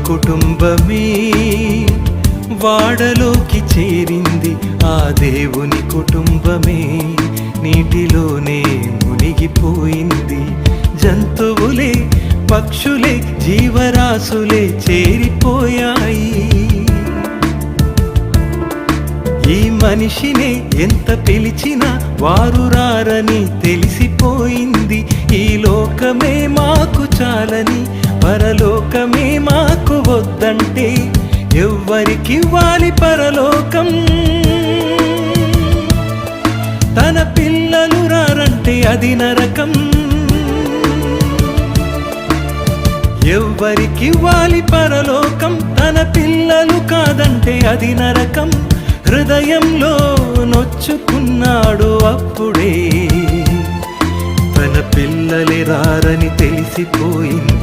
కుటుంబమే వాడలోకి చేరింది, ఆ దేవుని కుటుంబమే నీటిలోనే మునిగిపోయింది. జంతువులే పక్షులే జీవరాశులే చేరిపోయాయి. ఈ మనిషినే ఎంత పిలిచినా వారు రారని తెలిసిపోయింది. ఈ లోకమే మాకు చాలని, పరలోకమే మాకు వద్దంటే ఎవ్వరికివ్వాలి పరలోకం? తన పిల్లలు రారంటే అది నరకం. ఎవ్వరికివ్వాలి పరలోకం? తన పిల్లలు కాదంటే అది నరకం. హృదయంలో నొచ్చుకున్నాడు అప్పుడే, తన పిల్లలే రారని తెలిసిపోయింది.